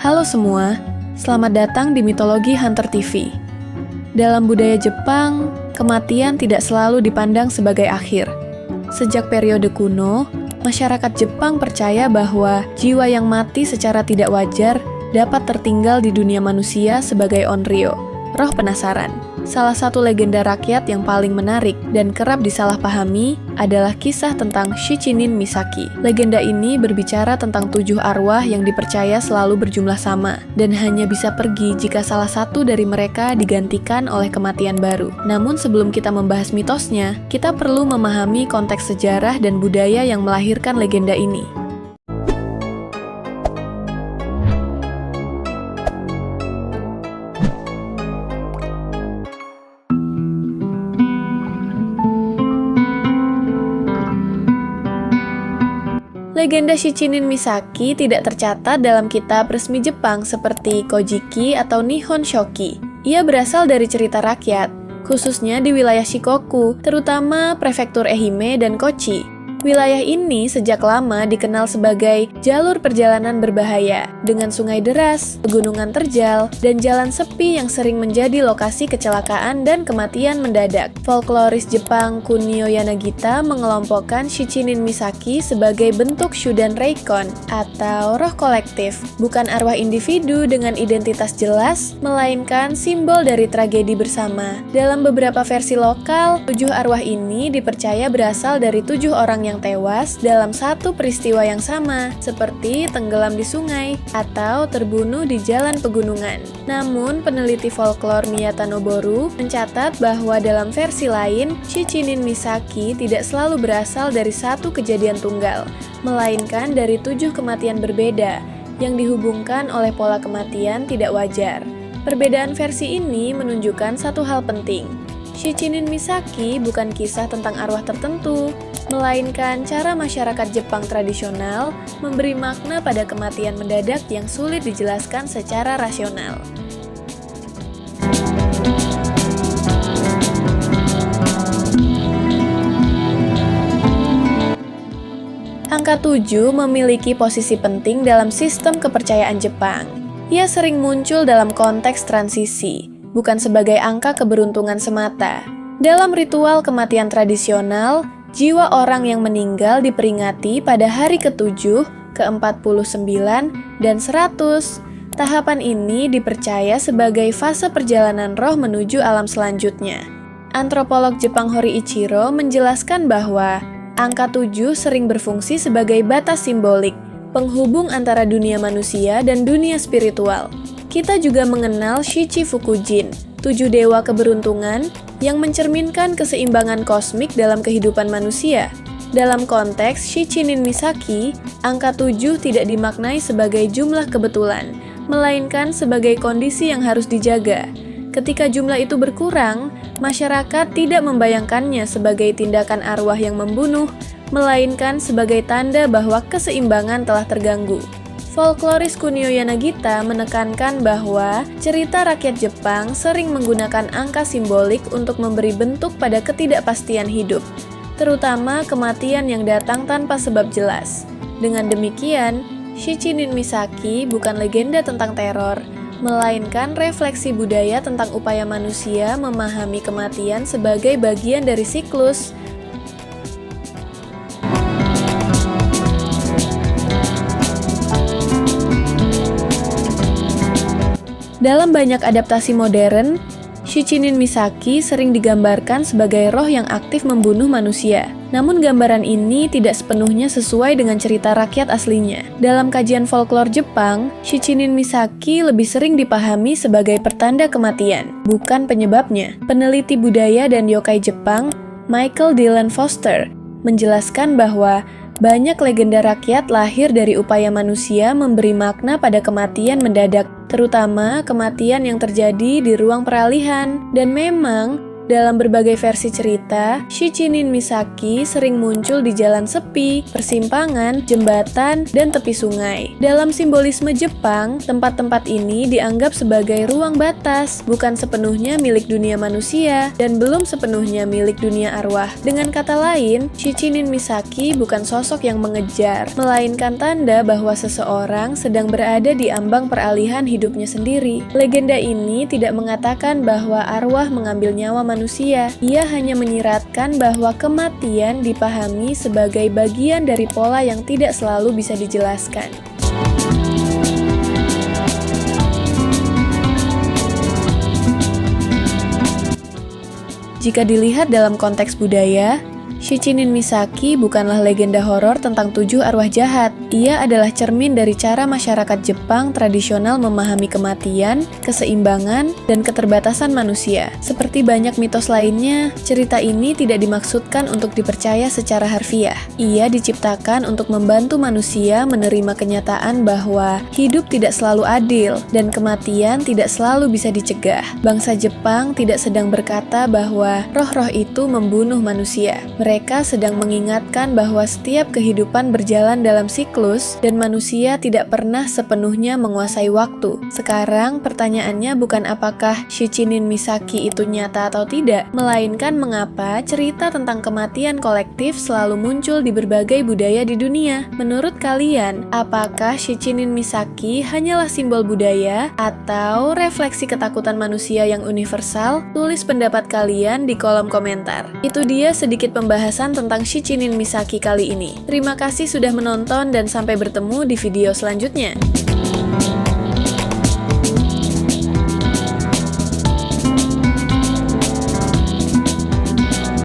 Halo semua, selamat datang di Mitologi Hunter TV. Dalam budaya Jepang, kematian tidak selalu dipandang sebagai akhir. Sejak periode kuno, masyarakat Jepang percaya bahwa jiwa yang mati secara tidak wajar dapat tertinggal di dunia manusia sebagai onryo, roh penasaran. Salah satu legenda rakyat yang paling menarik dan kerap disalahpahami adalah kisah tentang Shichinin Misaki. Legenda ini berbicara tentang 7 arwah yang dipercaya selalu berjumlah sama dan hanya bisa pergi jika salah satu dari mereka digantikan oleh kematian baru. Namun sebelum kita membahas mitosnya, kita perlu memahami konteks sejarah dan budaya yang melahirkan legenda ini. Legenda Shichinin Misaki tidak tercatat dalam kitab resmi Jepang seperti Kojiki atau Nihon Shoki. Ia berasal dari cerita rakyat, khususnya di wilayah Shikoku, terutama prefektur Ehime dan Kochi. Wilayah ini sejak lama dikenal sebagai jalur perjalanan berbahaya, dengan sungai deras, pegunungan terjal, dan jalan sepi yang sering menjadi lokasi kecelakaan dan kematian mendadak. Folkloris Jepang Kunio Yanagita mengelompokkan Shichinin Misaki sebagai bentuk Shudan Reikon, atau roh kolektif, bukan arwah individu dengan identitas jelas, melainkan simbol dari tragedi bersama. Dalam beberapa versi lokal, 7 arwah ini dipercaya berasal dari 7 orang yang tewas dalam satu peristiwa yang sama, seperti tenggelam di sungai atau terbunuh di jalan pegunungan. Namun, peneliti folklore Miyata Noboru mencatat bahwa dalam versi lain, Shichinin Misaki tidak selalu berasal dari satu kejadian tunggal, melainkan dari 7 kematian berbeda yang dihubungkan oleh pola kematian tidak wajar. Perbedaan versi ini menunjukkan satu hal penting. Shichinin Misaki bukan kisah tentang arwah tertentu, melainkan cara masyarakat Jepang tradisional memberi makna pada kematian mendadak yang sulit dijelaskan secara rasional. Angka 7 memiliki posisi penting dalam sistem kepercayaan Jepang. Ia sering muncul dalam konteks transisi, bukan sebagai angka keberuntungan semata. Dalam ritual kematian tradisional, jiwa orang yang meninggal diperingati pada hari ke-7, ke-49, dan 100. Tahapan ini dipercaya sebagai fase perjalanan roh menuju alam selanjutnya. Antropolog Jepang Hori Ichiro menjelaskan bahwa angka 7 sering berfungsi sebagai batas simbolik, penghubung antara dunia manusia dan dunia spiritual. Kita juga mengenal Shichi-Fukujin, 7 dewa keberuntungan yang mencerminkan keseimbangan kosmik dalam kehidupan manusia. Dalam konteks Shichinin Misaki, angka 7 tidak dimaknai sebagai jumlah kebetulan, melainkan sebagai kondisi yang harus dijaga. Ketika jumlah itu berkurang, masyarakat tidak membayangkannya sebagai tindakan arwah yang membunuh, melainkan sebagai tanda bahwa keseimbangan telah terganggu. Folkloris Kunio Yanagita menekankan bahwa cerita rakyat Jepang sering menggunakan angka simbolik untuk memberi bentuk pada ketidakpastian hidup, terutama kematian yang datang tanpa sebab jelas. Dengan demikian, Shichinin Misaki bukan legenda tentang teror, melainkan refleksi budaya tentang upaya manusia memahami kematian sebagai bagian dari siklus. Dalam banyak adaptasi modern, Shichinin Misaki sering digambarkan sebagai roh yang aktif membunuh manusia. Namun gambaran ini tidak sepenuhnya sesuai dengan cerita rakyat aslinya. Dalam kajian folklore Jepang, Shichinin Misaki lebih sering dipahami sebagai pertanda kematian, bukan penyebabnya. Peneliti budaya dan yokai Jepang, Michael Dylan Foster, menjelaskan bahwa banyak legenda rakyat lahir dari upaya manusia memberi makna pada kematian mendadak, terutama kematian yang terjadi di ruang peralihan. Dan memang, Dalam berbagai versi cerita, Shichinin Misaki sering muncul di jalan sepi, persimpangan, jembatan, dan tepi sungai. Dalam simbolisme Jepang, tempat-tempat ini dianggap sebagai ruang batas, bukan sepenuhnya milik dunia manusia, dan belum sepenuhnya milik dunia arwah. Dengan kata lain, Shichinin Misaki bukan sosok yang mengejar, melainkan tanda bahwa seseorang sedang berada di ambang peralihan hidupnya sendiri. Legenda ini tidak mengatakan bahwa arwah mengambil nyawa manusia. Ia hanya menyiratkan bahwa kematian dipahami sebagai bagian dari pola yang tidak selalu bisa dijelaskan. Jika dilihat dalam konteks budaya, Shichinin Misaki bukanlah legenda horor tentang 7 arwah jahat. Ia adalah cermin dari cara masyarakat Jepang tradisional memahami kematian, keseimbangan, dan keterbatasan manusia. Seperti banyak mitos lainnya, cerita ini tidak dimaksudkan untuk dipercaya secara harfiah. Ia diciptakan untuk membantu manusia menerima kenyataan bahwa hidup tidak selalu adil dan kematian tidak selalu bisa dicegah. Bangsa Jepang tidak sedang berkata bahwa roh-roh itu membunuh manusia. Mereka sedang mengingatkan bahwa setiap kehidupan berjalan dalam siklus dan manusia tidak pernah sepenuhnya menguasai waktu. Sekarang pertanyaannya bukan apakah Shichinin Misaki itu nyata atau tidak, melainkan mengapa cerita tentang kematian kolektif selalu muncul di berbagai budaya di dunia. Menurut kalian, apakah Shichinin Misaki hanyalah simbol budaya atau refleksi ketakutan manusia yang universal? Tulis pendapat kalian di kolom komentar. Itu dia sedikit pembahasan tentang Shichinin Misaki kali ini. Terima kasih sudah menonton dan sampai bertemu di video selanjutnya.